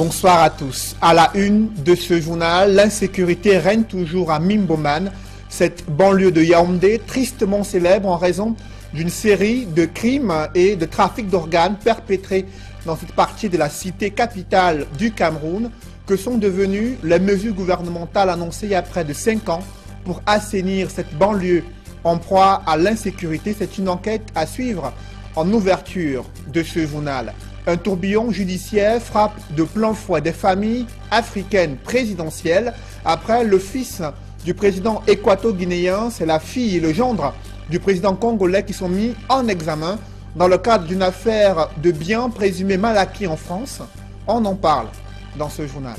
Bonsoir à tous. À la une de ce journal, l'insécurité règne toujours à Mbomane, cette banlieue de Yaoundé, tristement célèbre en raison d'une série de crimes et de trafic d'organes perpétrés dans cette partie de la cité capitale du Cameroun, que sont devenues les mesures gouvernementales annoncées il y a près de 5 ans pour assainir cette banlieue en proie à l'insécurité. C'est une enquête à suivre en ouverture de ce journal. Un tourbillon judiciaire frappe de plein fouet des familles africaines présidentielles après le fils du président équato-guinéen, c'est la fille et le gendre du président congolais qui sont mis en examen dans le cadre d'une affaire de biens présumés mal acquis en France. On en parle dans ce journal.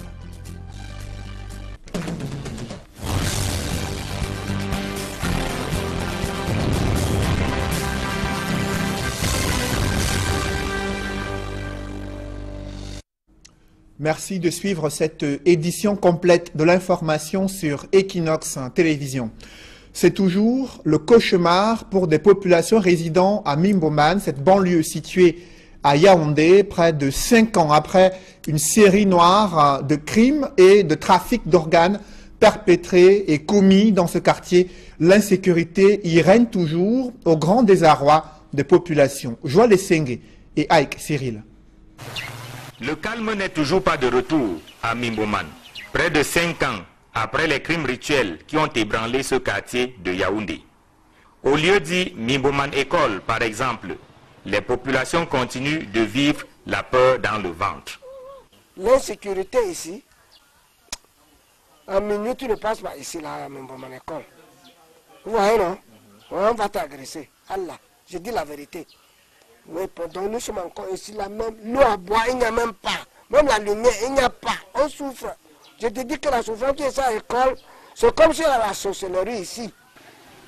Merci de suivre cette édition complète de l'information sur Equinox Télévision. C'est toujours le cauchemar pour des populations résidant à Mbomane, cette banlieue située à Yaoundé, près de 5 ans après une série noire de crimes et de trafic d'organes perpétrés et commis dans ce quartier. L'insécurité y règne toujours au grand désarroi des populations. Joël Essenge et Ike Cyril. Le calme n'est toujours pas de retour à Mbomane. Près de 5 ans après les crimes rituels qui ont ébranlé ce quartier de Yaoundé. Au lieu dit Mbomane École, par exemple, les populations continuent de vivre la peur dans le ventre. L'insécurité ici, en minute tu ne passes pas ici là à Mbomane École. Vous voyez non? On va t'agresser. Allah, je dis la vérité. Mais pendant nous sommes encore ici, là même, l'eau à boire, il n'y a même pas. Même la lumière, il n'y a pas. On souffre. Je te dis que la souffrance qui est à l'école, c'est comme si il y a la sorcellerie ici.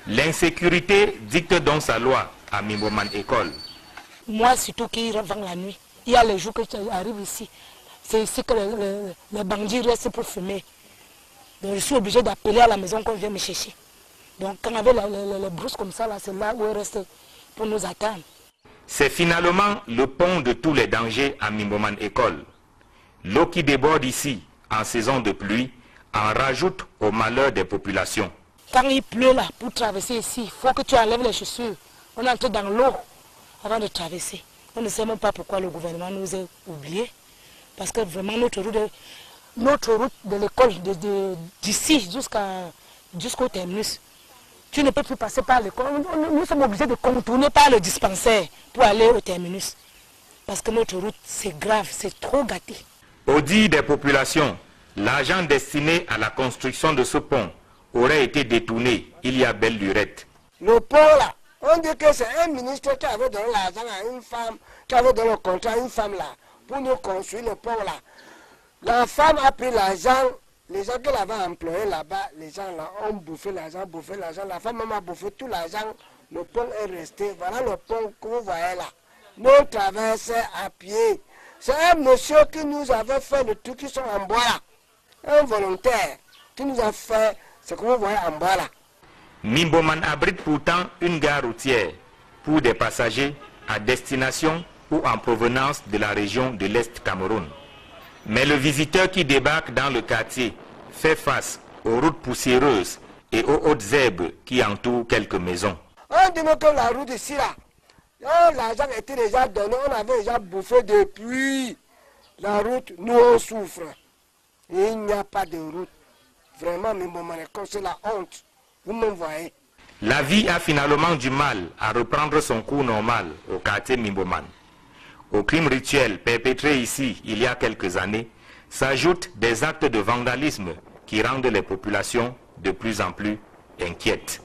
L'insécurité dicte donc sa loi à Mbomane École. Moi, surtout qui revend la nuit, il y a les jours que tu arrives ici. C'est ici que les bandits restent pour fumer. Donc je suis obligé d'appeler à la maison qu'on vient me chercher. Donc quand on avait les brousses comme ça, c'est là où ils restent pour nous attendre. C'est finalement le pont de tous les dangers à Mbomane École. L'eau qui déborde ici en saison de pluie en rajoute au malheur des populations. Quand il pleut là, pour traverser ici, il faut que tu enlèves les chaussures. On entre dans l'eau avant de traverser. On ne sait même pas pourquoi le gouvernement nous a oubliés. Parce que vraiment notre route de l'école, d'ici jusqu'au terminus, tu ne peux plus passer par l'école. Nous sommes obligés de contourner par le dispensaire pour aller au terminus. Parce que notre route, c'est grave, c'est trop gâté. Au dit des populations, l'argent destiné à la construction de ce pont aurait été détourné il y a belle lurette. Le pont là, on dit que c'est un ministre qui avait donné l'argent à une femme, qui avait donné le contrat à une femme là, pour nous construire le pont là. La femme a pris l'argent. Les gens qu'elle avait employés là-bas, les gens là ont bouffé l'argent, la femme même a bouffé tout l'argent, le pont est resté. Voilà le pont que vous voyez là. Nous traversons à pied. C'est un monsieur qui nous avait fait le truc qui sont en bois là. Un volontaire qui nous a fait ce que vous voyez en bas là. Mbomane abrite pourtant une gare routière pour des passagers à destination ou en provenance de la région de l'Est Cameroun. Mais le visiteur qui débarque dans le quartier fait face aux routes poussiéreuses et aux hautes herbes qui entourent quelques maisons. On dit que la route ici là, l'argent était déjà donné, on avait déjà bouffé depuis. La route, nous on souffre. Et il n'y a pas de route. Vraiment, c'est la honte. Vous me voyez. La vie a finalement du mal à reprendre son cours normal au quartier Mbomane. Aux crimes rituels perpétrés ici il y a quelques années, s'ajoutent des actes de vandalisme qui rendent les populations de plus en plus inquiètes.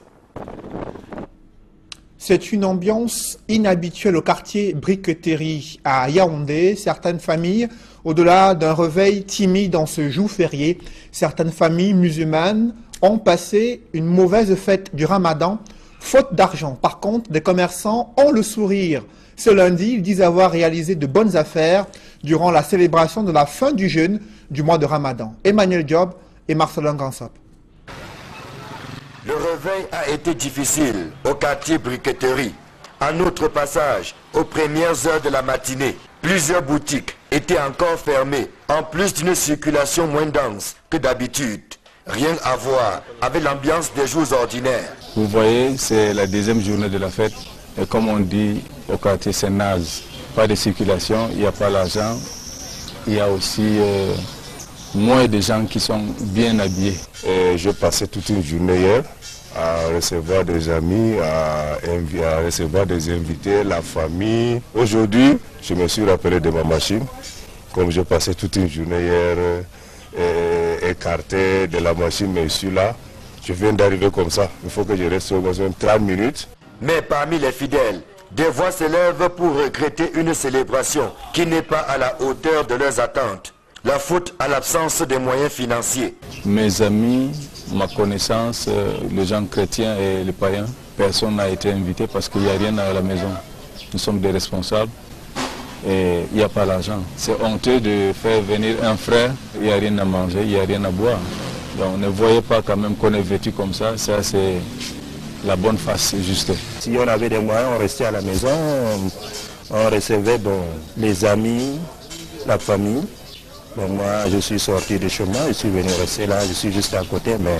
C'est une ambiance inhabituelle au quartier Briqueterie à Yaoundé. Certaines familles, au-delà d'un réveil timide en ce jour férié, certaines familles musulmanes ont passé une mauvaise fête du Ramadan, faute d'argent. Par contre, des commerçants ont le sourire. Ce lundi, ils disent avoir réalisé de bonnes affaires durant la célébration de la fin du jeûne du mois de Ramadan. Emmanuel Job et Marcelin Gansop. Le réveil a été difficile au quartier Briqueterie. En outre passage, aux premières heures de la matinée, plusieurs boutiques était encore fermée, en plus d'une circulation moins dense que d'habitude. Rien à voir avec l'ambiance des jours ordinaires. Vous voyez, c'est la deuxième journée de la fête. Et comme on dit au quartier, c'est naze. Pas de circulation, il n'y a pas l'argent. Il y a aussi moins de gens qui sont bien habillés. Je passais toute une journée hier à recevoir des amis, à recevoir des invités, la famille. Aujourd'hui, je me suis rappelé de ma machine. Comme je passais toute une journée hier écarté de la machine, mais je suis là. Je viens d'arriver comme ça. Il faut que je reste au moins 30 minutes. Mais parmi les fidèles, des voix s'élèvent pour regretter une célébration qui n'est pas à la hauteur de leurs attentes. La faute à l'absence des moyens financiers. Mes amis, ma connaissance, les gens chrétiens et les païens, personne n'a été invité parce qu'il n'y a rien à la maison. Nous sommes des responsables et il n'y a pas l'argent. C'est honteux de faire venir un frère, il n'y a rien à manger, il n'y a rien à boire. Donc ne voyez pas quand même qu'on est vêtu comme ça, ça c'est la bonne face, juste. Si on avait des moyens, on restait à la maison, on recevait les amis, la famille. Bon, moi, je suis sorti de chez moi, je suis venu rester là, je suis juste à côté, mais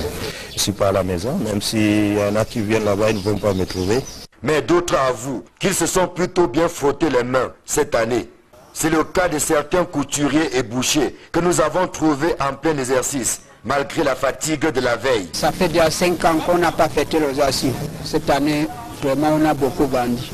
je ne suis pas à la maison. Même s'il y en a qui viennent là-bas, ils ne vont pas me trouver. Mais d'autres avouent qu'ils se sont plutôt bien frottés les mains cette année. C'est le cas de certains couturiers et bouchers que nous avons trouvés en plein exercice, malgré la fatigue de la veille. Ça fait déjà 5 ans qu'on n'a pas fêté les assises. Cette année, vraiment, on a beaucoup vendu.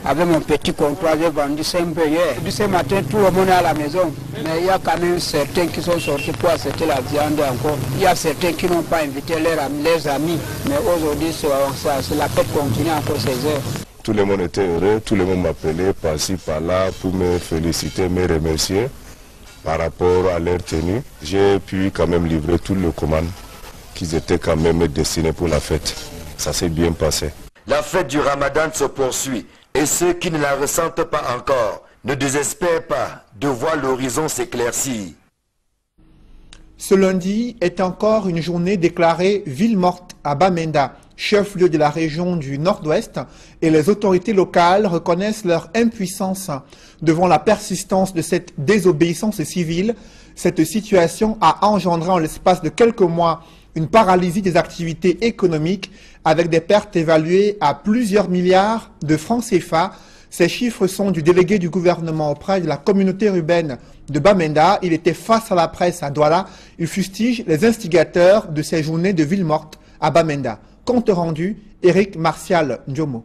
Avec mon petit comptoir, j'ai vendu 5 peu hier. Ce matin, tout le monde est à la maison. Mais il y a quand même certains qui sont sortis pour acheter la viande encore. Il y a certains qui n'ont pas invité leurs amis. Mais aujourd'hui, la fête continue encore 16 heures. Tout le monde était heureux, tout le monde m'appelait par-ci, par-là pour me féliciter, me remercier par rapport à leur tenue. J'ai pu quand même livrer toutes les commandes qui étaient quand même destinées pour la fête. Ça s'est bien passé. La fête du Ramadan se poursuit et ceux qui ne la ressentent pas encore ne désespèrent pas de voir l'horizon s'éclaircir. Ce lundi est encore une journée déclarée ville morte à Bamenda, chef-lieu de la région du Nord-Ouest, et les autorités locales reconnaissent leur impuissance devant la persistance de cette désobéissance civile. Cette situation a engendré en l'espace de quelques mois une paralysie des activités économiques avec des pertes évaluées à plusieurs milliards de francs CFA. Ces chiffres sont du délégué du gouvernement auprès de la communauté urbaine de Bamenda. Il était face à la presse à Douala. Il fustige les instigateurs de ces journées de ville morte à Bamenda. Compte rendu, Éric Martial Ndiomo.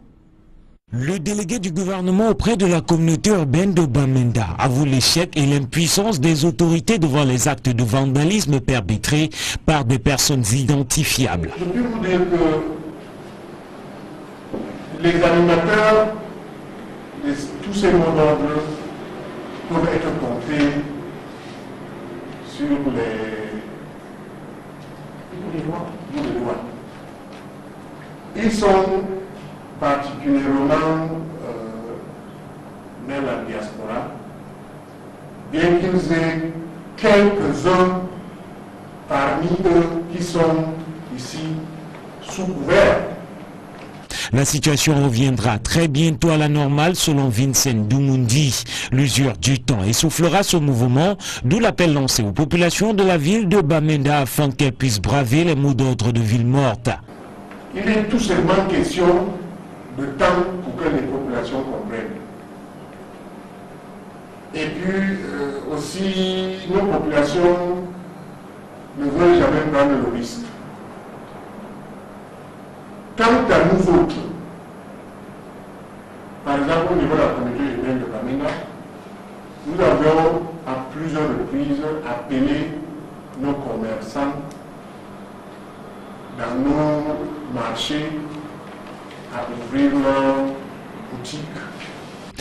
Le délégué du gouvernement auprès de la communauté urbaine de Bamenda avoue l'échec et l'impuissance des autorités devant les actes de vandalisme perpétrés par des personnes identifiables. Je peux vous dire que les animateurs, tous ces mots d'ordre peuvent être comptés sur les lois. Ils sont particulièrement même la diaspora, bien qu'ils aient quelques-uns parmi eux qui sont ici sous couvert. La situation reviendra très bientôt à la normale selon Vincent Doumundi. L'usure du temps essoufflera ce mouvement, d'où l'appel lancé aux populations de la ville de Bamenda afin qu'elles puissent braver les mots d'ordre de ville morte. Il est tout simplement question de temps pour que les populations comprennent. Et puis aussi, nos populations ne veulent jamais prendre le risque. Quant à nous autres, par exemple au niveau de la communauté urbaine de Bamenda, nous avons à plusieurs reprises appelé nos commerçants dans nos marchés à ouvrir leurs boutiques.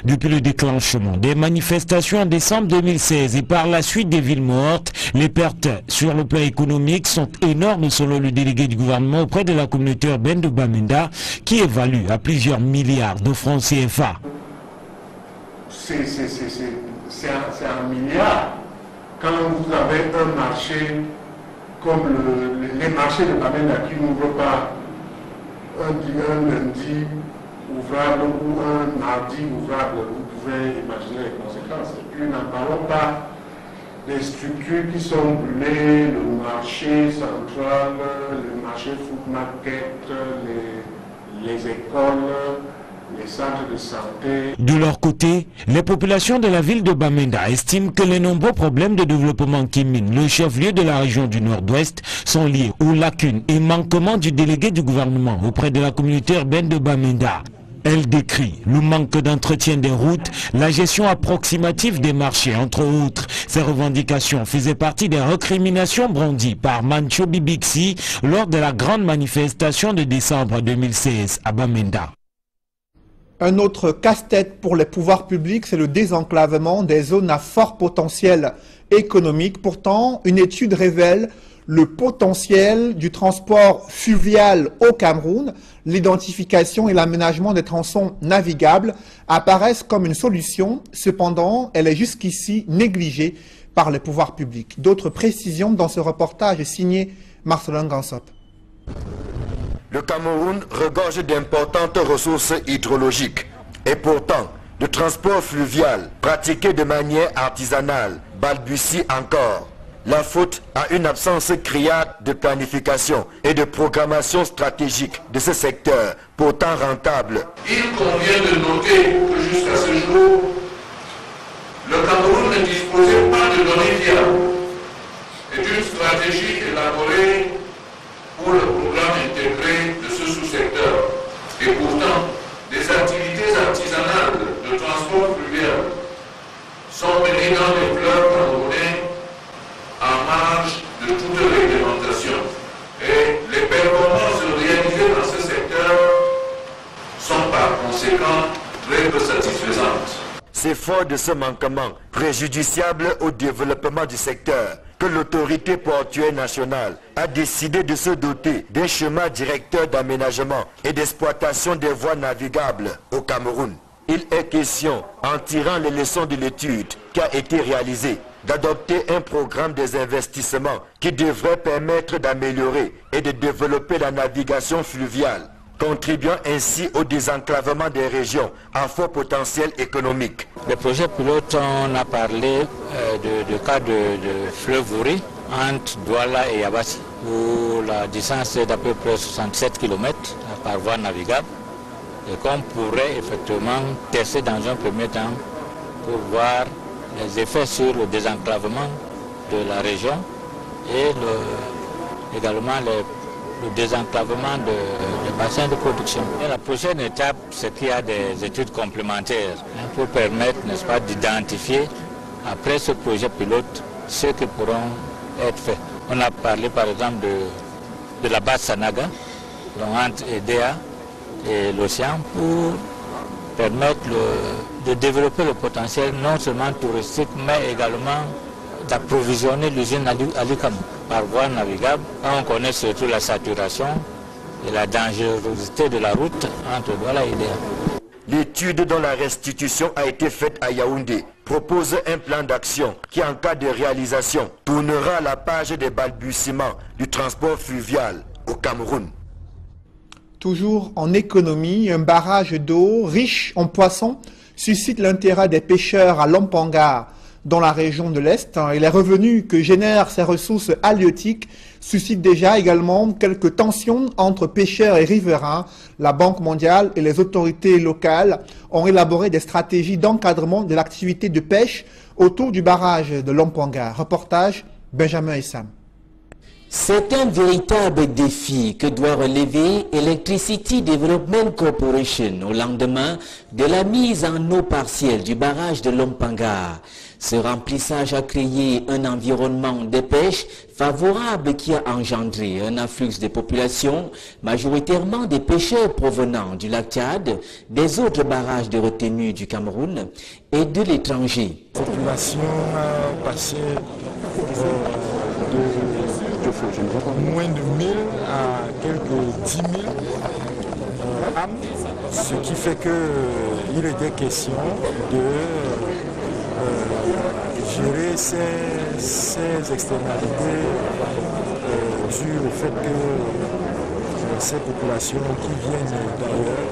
Depuis le déclenchement des manifestations en décembre 2016 et par la suite des villes mortes, les pertes sur le plan économique sont énormes selon le délégué du gouvernement auprès de la communauté urbaine de Bamenda qui évalue à plusieurs milliards de francs CFA. C'est un milliard. Quand vous avez un marché comme les marchés de Bamenda qui n'ouvrent pas un lundi ouvrable ou un mardi ouvrable, vous pouvez imaginer les conséquences. Et puis n'en parlons pas les structures qui sont brûlées, le marché central, le marché food market, les écoles, les centres de santé. De leur côté, les populations de la ville de Bamenda estiment que les nombreux problèmes de développement qui minent le chef-lieu de la région du Nord-Ouest sont liés aux lacunes et manquements du délégué du gouvernement auprès de la communauté urbaine de Bamenda. Elle décrit le manque d'entretien des routes, la gestion approximative des marchés, entre autres. Ces revendications faisaient partie des récriminations brandies par Mancho Bibixi lors de la grande manifestation de décembre 2016 à Bamenda. Un autre casse-tête pour les pouvoirs publics, c'est le désenclavement des zones à fort potentiel économique. Pourtant, une étude révèle le potentiel du transport fluvial au Cameroun. L'identification et l'aménagement des tronçons navigables apparaissent comme une solution. Cependant, elle est jusqu'ici négligée par les pouvoirs publics. D'autres précisions dans ce reportage signé Marcelin Gansop. Le Cameroun regorge d'importantes ressources hydrologiques. Et pourtant, le transport fluvial, pratiqué de manière artisanale, balbutie encore. La faute à une absence criarde de planification et de programmation stratégique de ce secteur, pourtant rentable. Il convient de noter que jusqu'à ce jour, le Cameroun ne disposait pas de données fiables et d'une stratégie élaborée pour le programme intégré de ce sous-secteur. Et pourtant, des activités artisanales de transport fluvial sont menées dans les fleuves camerounais en marge de toute réglementation. Et les performances réalisées dans ce secteur sont par conséquent très peu satisfaisantes. C'est fort de ce manquement préjudiciable au développement du secteur que l'autorité portuaire nationale a décidé de se doter d'un schéma directeur d'aménagement et d'exploitation des voies navigables au Cameroun. Il est question, en tirant les leçons de l'étude qui a été réalisée, d'adopter un programme des investissements qui devrait permettre d'améliorer et de développer la navigation fluviale, contribuant ainsi au désenclavement des régions à fort potentiel économique. Le projet pilote, on a parlé de cas de fleuve Ouri entre Douala et Yabassi, où la distance est d'à peu près 67 km par voie navigable et qu'on pourrait effectivement tester dans un premier temps pour voir les effets sur le désenclavement de la région et également le désenclavement des bassins de production. Et la prochaine étape, c'est qu'il y a des études complémentaires pour permettre, n'est-ce pas, d'identifier, après ce projet pilote, ceux qui pourront être faits. On a parlé par exemple de la base Sanaga, donc entre EDA et l'océan, pour permettre de développer le potentiel non seulement touristique, mais également d'approvisionner l'usine Alikam par voie navigable. On connaît surtout la saturation et la dangerosité de la route entre Douala et Idéa. L'étude dont la restitution a été faite à Yaoundé propose un plan d'action qui, en cas de réalisation, tournera la page des balbutiements du transport fluvial au Cameroun. Toujours en économie, un barrage d'eau riche en poissons suscite l'intérêt des pêcheurs à Lompanga, dans la région de l'Est. Et les revenus que génèrent ces ressources halieutiques suscitent déjà également quelques tensions entre pêcheurs et riverains. La Banque mondiale et les autorités locales ont élaboré des stratégies d'encadrement de l'activité de pêche autour du barrage de Lompanga. Reportage Benjamin Essam. C'est un véritable défi que doit relever Electricity Development Corporation au lendemain de la mise en eau partielle du barrage de Lompanga. Ce remplissage a créé un environnement de pêche favorable qui a engendré un afflux de populations, majoritairement des pêcheurs provenant du lac Tchad, des autres barrages de retenue du Cameroun et de l'étranger. La population a passé de moins de 1000 à quelques 10 000 âmes, ce qui fait qu'il était question de gérer ces externalités dues au fait que ces populations qui viennent d'ailleurs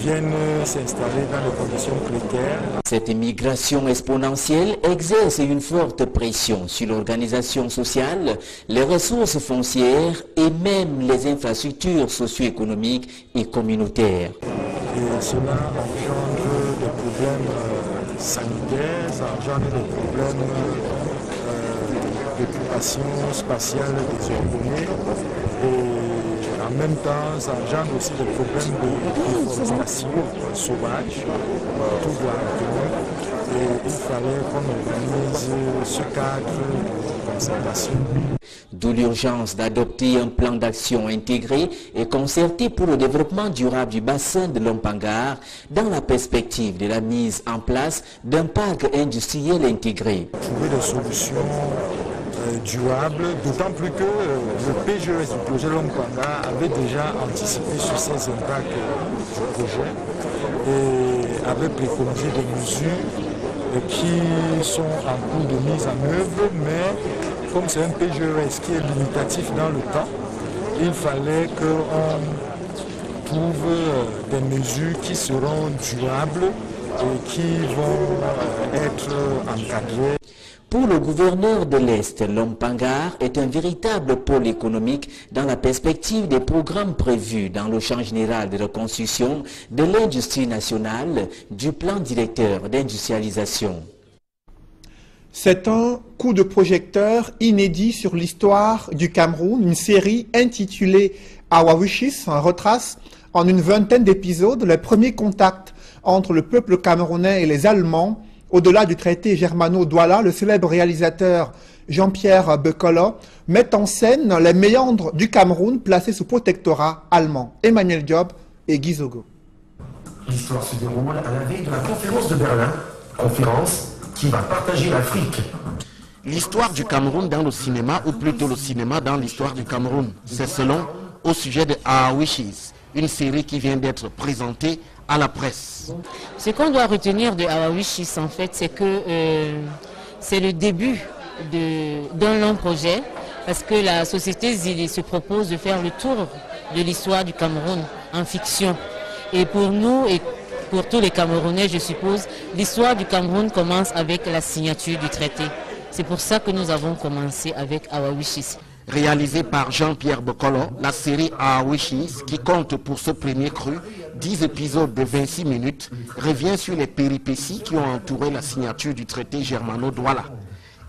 viennent s'installer dans des conditions précaires. Cette immigration exponentielle exerce une forte pression sur l'organisation sociale, les ressources foncières et même les infrastructures socio-économiques et communautaires. Et cela engendre des problèmes sanitaires, ça engendre des problèmes d'occupation spatiale désordonnée et en même temps ça engendre aussi des problèmes de déforestation sauvage, tout doit retenir. Et il fallait qu'on organise ce cadre de concertation. D'où l'urgence d'adopter un plan d'action intégré et concerté pour le développement durable du bassin de Lompangar dans la perspective de la mise en place d'un parc industriel intégré. Trouver des solutions durables, d'autant plus que le PGES du projet Lompangar avait déjà anticipé sur ces impacts du projet et avait préconisé des mesures qui sont en cours de mise en œuvre, mais comme c'est un PGES qui est limitatif dans le temps, il fallait qu'on trouve des mesures qui seront durables et qui vont être encadrées. Pour le gouverneur de l'Est, Lompangar est un véritable pôle économique dans la perspective des programmes prévus dans le champ général de reconstruction de l'industrie nationale du plan directeur d'industrialisation. C'est un coup de projecteur inédit sur l'histoire du Cameroun. Une série intitulée Awawishis retrace en une vingtaine d'épisodes les premiers contacts entre le peuple camerounais et les Allemands. Au-delà du traité Germano-Douala, le célèbre réalisateur Jean-Pierre Bekolo met en scène les méandres du Cameroun placés sous protectorat allemand. Emmanuel Diop et Guy Zogo. L'histoire se déroule à la veille de la conférence de Berlin, conférence qui va partager l'Afrique. L'histoire du Cameroun dans le cinéma, ou plutôt le cinéma dans l'histoire du Cameroun, c'est selon au sujet de Awawishis, une série qui vient d'être présentée à la presse. Ce qu'on doit retenir de Awawishis, en fait, c'est que c'est le début d'un long projet, parce que la société Zili se propose de faire le tour de l'histoire du Cameroun en fiction. Et pour nous, et pour tous les Camerounais, je suppose, l'histoire du Cameroun commence avec la signature du traité. C'est pour ça que nous avons commencé avec Awawishis. Réalisée par Jean-Pierre Bekolo, la série Awawishis, qui compte pour ce premier cru 10 épisodes de 26 minutes, revient sur les péripéties qui ont entouré la signature du traité Germano-Douala.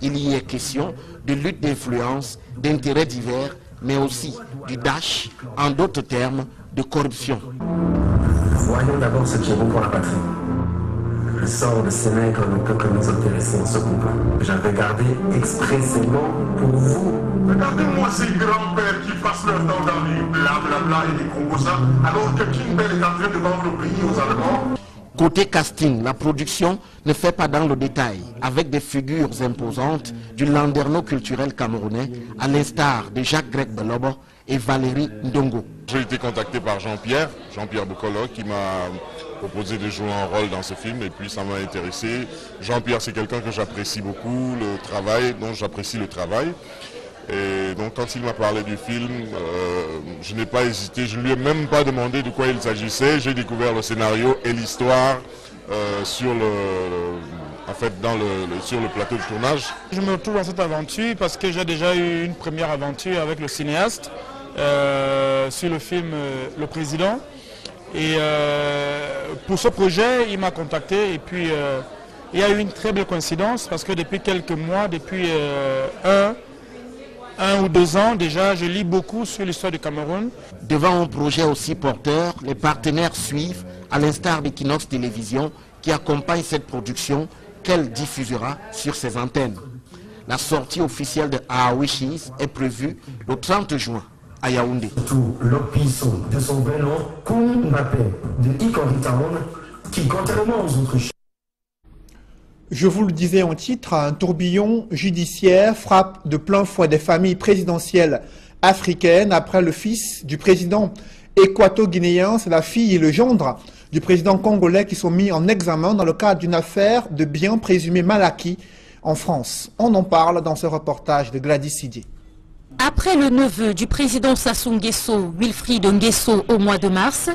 Il y est question de lutte d'influence, d'intérêts divers, mais aussi du dash, en d'autres termes, de corruption. Voyons d'abord ce qui est bon pour la patrie. Le sort de ces nègres ne peut que nous intéresser en ce combat. J'avais gardé expressément pour vous. Regardez-moi ces grands-pères qui passent leur temps dans les blablabla et des congossas, alors que King Bell est en train de vendre le pays aux Allemands. Côté casting, la production ne fait pas dans le détail, avec des figures imposantes du landerneau culturel camerounais, à l'instar de Jacques-Greg Belobo et Valérie Ndongo. J'ai été contacté par Jean-Pierre Bekolo, qui m'a proposé de jouer un rôle dans ce film, et puis ça m'a intéressé. Jean-Pierre, c'est quelqu'un que j'apprécie beaucoup, dont j'apprécie le travail. Et donc quand il m'a parlé du film, je n'ai pas hésité, je ne lui ai même pas demandé de quoi il s'agissait. J'ai découvert le scénario et l'histoire sur le plateau de tournage. Je me retrouve dans cette aventure parce que j'ai déjà eu une première aventure avec le cinéaste sur le film Le Président. Et pour ce projet, il m'a contacté et puis il y a eu une très belle coïncidence parce que depuis quelques mois, depuis un ou 2 ans déjà, je lis beaucoup sur l'histoire du Cameroun. Devant un projet aussi porteur, les partenaires suivent, à l'instar d'Equinox Télévision, qui accompagne cette production qu'elle diffusera sur ses antennes. La sortie officielle de Awawishis est prévue le 30 juin à Yaoundé. Tout l'opison de son vrai nom, Koun Mbappé, de Ikori Town, qui, contrairement aux autres. Je vous le disais en titre, un tourbillon judiciaire frappe de plein fouet des familles présidentielles africaines après le fils du président équato-guinéen, c'est la fille et le gendre du président congolais qui sont mis en examen dans le cadre d'une affaire de biens présumés mal acquis en France. On en parle dans ce reportage de Gladys Sidier. Après le neveu du président Sassou Nguesso, Wilfried Nguesso, au mois de mars,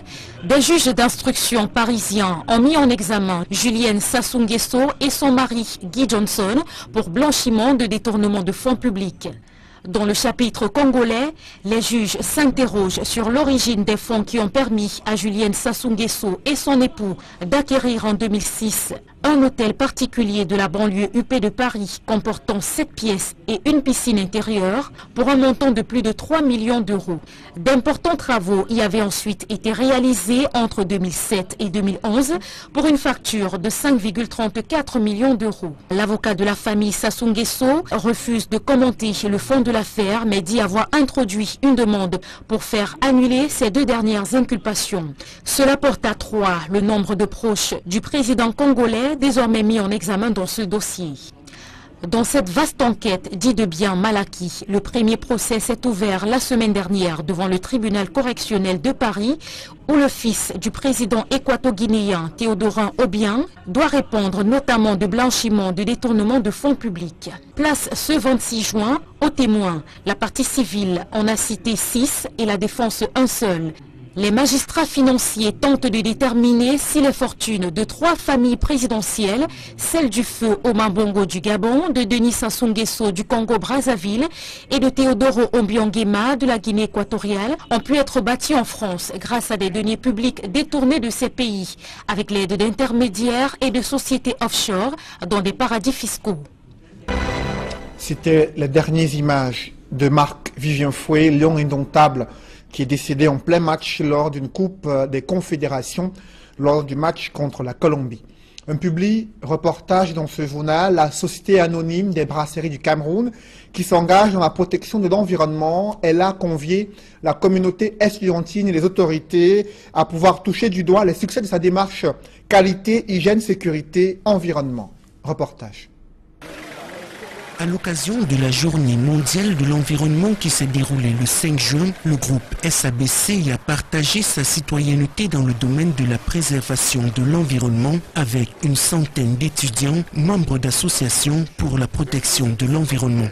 des juges d'instruction parisiens ont mis en examen Julienne Sassou Nguesso et son mari Guy Johnson pour blanchiment de détournement de fonds publics. Dans le chapitre congolais, les juges s'interrogent sur l'origine des fonds qui ont permis à Julienne Sassou Nguesso et son époux d'acquérir en 2006 un hôtel particulier de la banlieue UP de Paris comportant 7 pièces et une piscine intérieure pour un montant de plus de 3 millions d'euros. D'importants travaux y avaient ensuite été réalisés entre 2007 et 2011 pour une facture de 5,34 millions d'euros. L'avocat de la famille Sassou Nguesso refuse de commenter le fond de l'affaire mais dit avoir introduit une demande pour faire annuler ces deux dernières inculpations. Cela porte à 3 le nombre de proches du président congolais désormais mis en examen dans ce dossier. Dans cette vaste enquête, dit de bien Malaki, le premier procès s'est ouvert la semaine dernière devant le tribunal correctionnel de Paris où le fils du président équato-guinéen Théodorin Obiang doit répondre notamment de blanchiment de détournement de fonds publics. Place ce 26 juin aux témoins. La partie civile en a cité 6 et la défense un seul. Les magistrats financiers tentent de déterminer si les fortunes de 3 familles présidentielles, celle du feu Omar Bongo du Gabon, de Denis Sassou Nguesso du Congo-Brazzaville et de Théodoro Obiang Nguema de la Guinée équatoriale, ont pu être bâties en France grâce à des deniers publics détournés de ces pays, avec l'aide d'intermédiaires et de sociétés offshore dans des paradis fiscaux. C'était les dernières images de Marc-Vivien Fouet, lion indomptable, qui est décédé en plein match lors d'une Coupe des Confédérations, lors du match contre la Colombie. Un public reportage dans ce journal, la Société anonyme des brasseries du Cameroun, qui s'engage dans la protection de l'environnement. Elle a convié la communauté estudiantine et les autorités à pouvoir toucher du doigt les succès de sa démarche qualité, hygiène, sécurité, environnement. Reportage. À l'occasion de la journée mondiale de l'environnement qui s'est déroulée le 5 juin, le groupe SABC a partagé sa citoyenneté dans le domaine de la préservation de l'environnement avec une centaine d'étudiants, membres d'associations pour la protection de l'environnement.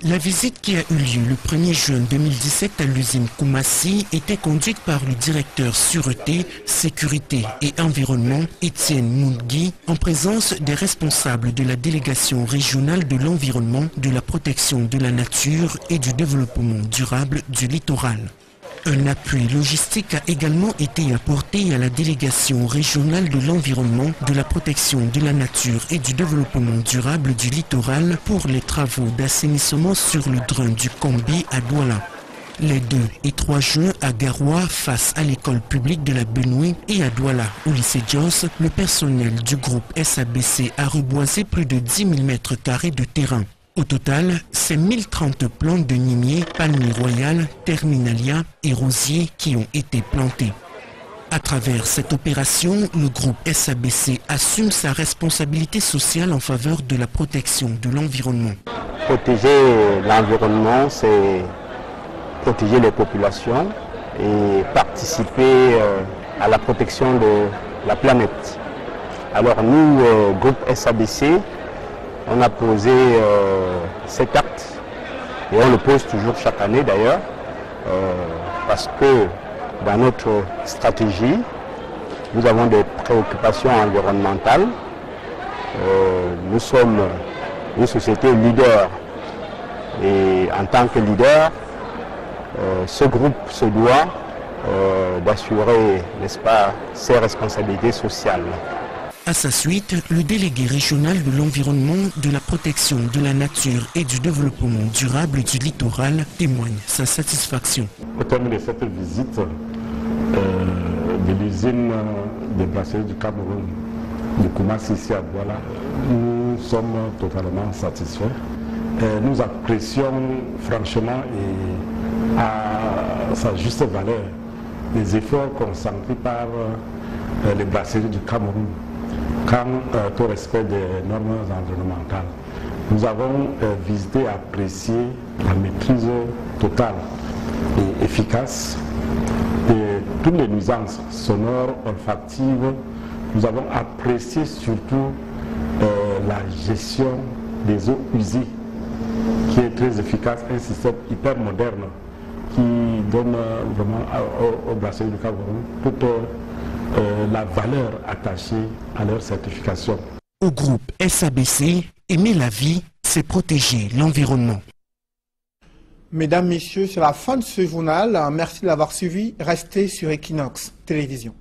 La visite qui a eu lieu le 1er juin 2017 à l'usine Koumassi était conduite par le directeur Sûreté, Sécurité et Environnement, Étienne Moungui, en présence des responsables de la délégation régionale de l'environnement, de la protection de la nature et du développement durable du littoral. Un appui logistique a également été apporté à la délégation régionale de l'environnement, de la protection de la nature et du développement durable du littoral pour les travaux d'assainissement sur le drain du Kombi à Douala. Les 2 et 3 juin à Garoua, face à l'école publique de la Benoué, et à Douala, au lycée Dios, le personnel du groupe SABC a reboisé plus de 10 000 m² de terrain. Au total, c'est 1030 plantes de nimiers, palmiers royales, terminalia et rosiers qui ont été plantés. À travers cette opération, le groupe SABC assume sa responsabilité sociale en faveur de la protection de l'environnement. Protéger l'environnement, c'est protéger les populations et participer à la protection de la planète. Alors nous, groupe SABC, on a posé cet acte et on le pose toujours chaque année d'ailleurs parce que dans notre stratégie, nous avons des préoccupations environnementales. Nous sommes une société leader et en tant que leader, ce groupe se doit d'assurer, n'est-ce pas, ses responsabilités sociales. À sa suite, le délégué régional de l'environnement, de la protection de la nature et du développement durable du littoral témoigne sa satisfaction. Au terme de cette visite de l'usine des brasseries du Cameroun, de Koumassi ici à Douala, nous sommes totalement satisfaits. Nous apprécions franchement et à sa juste valeur les efforts consentis par les brasseries du Cameroun quant au respect des normes environnementales. Nous avons visité et apprécié la maîtrise totale et efficace de toutes les nuisances sonores, olfactives. Nous avons apprécié surtout la gestion des eaux usées qui est très efficace, un système hyper moderne qui donne vraiment au brasserie du Cameroun toute la valeur attachée à leur certification. Au groupe SABC, aimer la vie, c'est protéger l'environnement. Mesdames, Messieurs, c'est la fin de ce journal. Merci de l'avoir suivi. Restez sur Equinox Télévision.